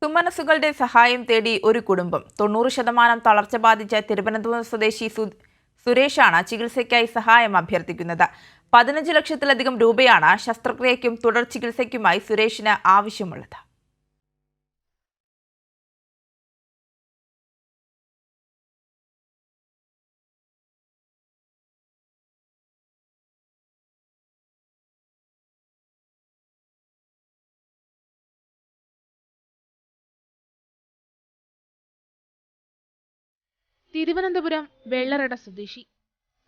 സുമനസുകളുടെ സഹായം തേടി ഒരു കുടുംബം 90% തളർച്ച ബാധിച്ച തിരുവനന്തപുരം സ്വദേശി സുരേഷാണ് ചികിത്സയ്ക്കായി സഹായം അഭ്യർത്ഥിക്കുന്നത്. 15 ലക്ഷത്തിലധികം രൂപയാണ് ശസ്ത്രക്രിയയ്ക്കും തുടർ ചികിത്സയ്ക്കുമായി സുരേഷിന് ആവശ്യമുള്ളത്. തിരുവനന്തപുരം വെള്ളറട സ്വദേശി.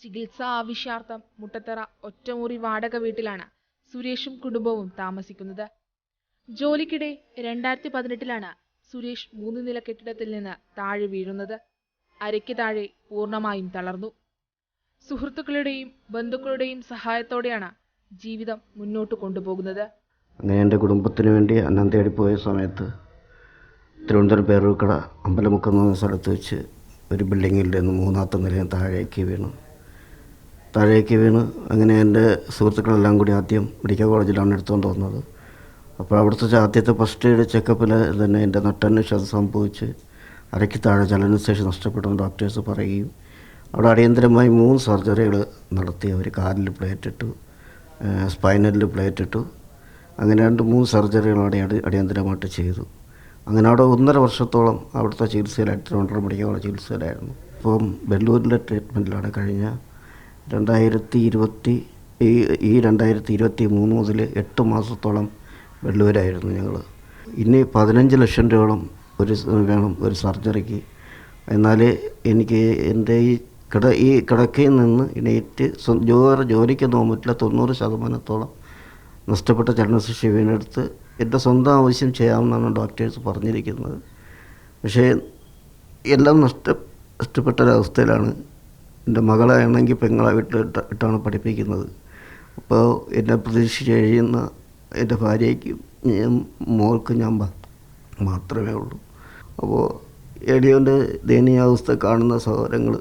ചികിത്സാ ആവശ്യാർത്ഥം മുട്ടത്തറ ഒറ്റമുറി വാടക വീട്ടിലാണ് സുരേഷും കുടുംബവും താമസിക്കുന്നത്. ജോലിക്കിടെ 2018 സുരേഷ് 3 നില കെട്ടിടത്തിൽ നിന്ന് താഴെ വീഴുന്നത്. അരയ്ക്ക് താഴെ പൂർണ്ണമായും തളർന്നു. സുഹൃത്തുക്കളുടെയും ബന്ധുക്കളുടെയും സഹായത്തോടെയാണ് ജീവിതം മുന്നോട്ട് കൊണ്ടുപോകുന്നത്. അങ്ങനെ എൻ്റെ കുടുംബത്തിന് വേണ്ടി അന്നം തേടിപ്പോയ സമയത്ത് തിരുവനന്തപുരം പേരൂർക്കട അമ്പലമുക്കം എന്ന സ്ഥലത്ത് വെച്ച് ഒരു ബിൽഡിങ്ങിൽ നിന്ന് 3ാമത്തെ നിലയിൽ താഴേക്ക് വീണ് അങ്ങനെ എൻ്റെ സുഹൃത്തുക്കളെല്ലാം കൂടി ആദ്യം മെഡിക്കൽ കോളേജിലാണ് എടുത്തുകൊണ്ട് വന്നത്. അപ്പോൾ അവിടുത്തെ ആദ്യത്തെ ഫസ്റ്റ് എയ്ഡ് ചെക്കപ്പിൽ തന്നെ എൻ്റെ നട്ടന് ക്ഷതം സംഭവിച്ച് അരയ്ക്ക് താഴെ ചലനശേഷി നഷ്ടപ്പെട്ടെന്ന് ഡോക്ടേഴ്സ് പറയുകയും അവിടെ അടിയന്തരമായി 3 സർജറികൾ നടത്തി. അവർ കാലിൽ പ്ലേറ്റ് ഇട്ടു, സ്പൈനലിൽ പ്ലേറ്റ് ഇട്ടു, അങ്ങനെ 3 സർജറികൾ അവിടെ അടിയന്തരമായിട്ട് ചെയ്തു. അങ്ങനെ അവിടെ 1.5 വർഷത്തോളം അവിടുത്തെ ചികിത്സയിലായിട്ട് തിരുവനന്തപുരം മെഡിക്കൽ കോളേജ് ചികിത്സയിലായിരുന്നു. ഇപ്പം വെല്ലൂരിലെ ട്രീറ്റ്മെൻറ്റിലാണ്. കഴിഞ്ഞ 2023 മുതൽ 8 മാസത്തോളം വെല്ലൂരായിരുന്നു ഞങ്ങൾ. ഇനി 15 ലക്ഷം രൂപയോളം വേണം ഒരു സർജറിക്ക്. എന്നാൽ എനിക്ക് എൻ്റെ ഈ കിടക്കയിൽ നിന്ന് എണീറ്റ് ജോലിക്കൊന്നും പോകാൻ പറ്റില്ല. 90% നഷ്ടപ്പെട്ട ചലനശേഷി വീണെടുത്ത് എൻ്റെ സ്വന്തം ആവശ്യം ചെയ്യാമെന്നാണ് ഡോക്ടേഴ്സ് പറഞ്ഞിരിക്കുന്നത്. പക്ഷേ എല്ലാം നഷ്ടപ്പെട്ടൊരവസ്ഥയിലാണ്. എൻ്റെ മകളാണെങ്കിൽ പെങ്ങളെ ഇട്ടാണ് പഠിപ്പിക്കുന്നത്. അപ്പോൾ എന്നെ പ്രതീക്ഷിച്ച് കഴിയുന്ന എൻ്റെ ഭാര്യയ്ക്കും മോൾക്കും ഞാൻ മാത്രമേ ഉള്ളൂ. അപ്പോൾ എളിയവൻ്റെ ദയനീയാവസ്ഥ കാണുന്ന സഹോദരങ്ങൾ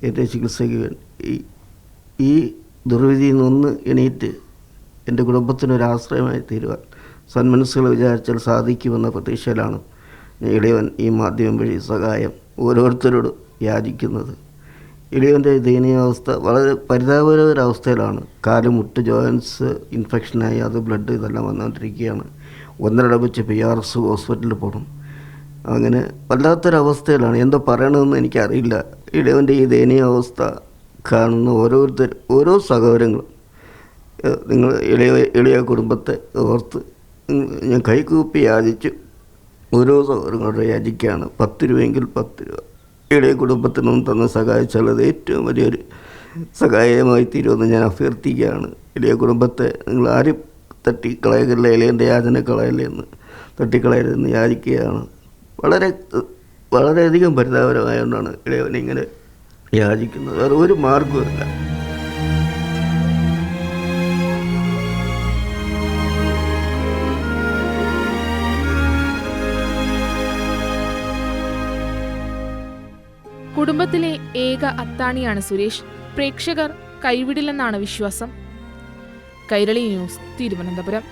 എൻ്റെ ചികിത്സയ്ക്ക് വേണ്ടി ഈ ദുർവിധിയിൽ നിന്ന് എണീറ്റ് എൻ്റെ കുടുംബത്തിനൊരാശ്രയമായി തീരുവാൻ സന്മനസ്സുകൾ വിചാരിച്ചാൽ സാധിക്കുമെന്ന പ്രതീക്ഷയിലാണ് ഇളയവൻ ഈ മാധ്യമം വഴി സഹായം ഓരോരുത്തരോട് യാചിക്കുന്നത്. ഇളയവൻ്റെ ദയനീയാവസ്ഥ വളരെ പരിതാപകരമൊരവസ്ഥയിലാണ്. കാലുമുട്ട് ജോയിൻസ് ഇൻഫെക്ഷനായി അത് ബ്ലഡ് ഇതെല്ലാം വന്നുകൊണ്ടിരിക്കുകയാണ്. 1.5 വെച്ച് PRS ഹോസ്പിറ്റലിൽ പോകണം. അങ്ങനെ വല്ലാത്തൊരവസ്ഥയിലാണ്. എന്താ പറയണമെന്ന് എനിക്കറിയില്ല. ഇളയവൻ്റെ ഈ ദയനീയാവസ്ഥ കാണുന്ന ഓരോ സഹോദരങ്ങളും നിങ്ങൾ ഇളയ കുടുംബത്തെ ഓർത്ത് ഞാൻ കൈകൂപ്പി യാചിച്ചു ഓരോ സഹോദരങ്ങളോട് യാചിക്കുകയാണ്. 10 രൂപയെങ്കിൽ 10 രൂപ ഇളയ കുടുംബത്തിനൊന്നും തന്ന് സഹായിച്ചാൽ അത് ഏറ്റവും വലിയൊരു സഹായമായി തീരുമെന്ന് ഞാൻ അഭ്യർത്ഥിക്കുകയാണ്. ഇളയ കുടുംബത്തെ നിങ്ങൾ ആരും തട്ടിക്കളയല്ല, ഇളയൻ്റെ യാചന കളയല്ലേ എന്ന് തട്ടിക്കളയരുതെന്ന് യാചിക്കുകയാണ്. വളരെയധികം പരിതാപകരമായതുകൊണ്ടാണ് ഇളയവനിങ്ങനെ യാചിക്കുന്നത്. വേറെ ഒരു മാർഗവുമില്ല. കുടുംബത്തിലെ ഏക അത്താണിയാണ് സുരേഷ്. പ്രേക്ഷകർ കൈവിടില്ലെന്നാണ് വിശ്വാസം. കൈരളി ന്യൂസ്, തിരുവനന്തപുരം.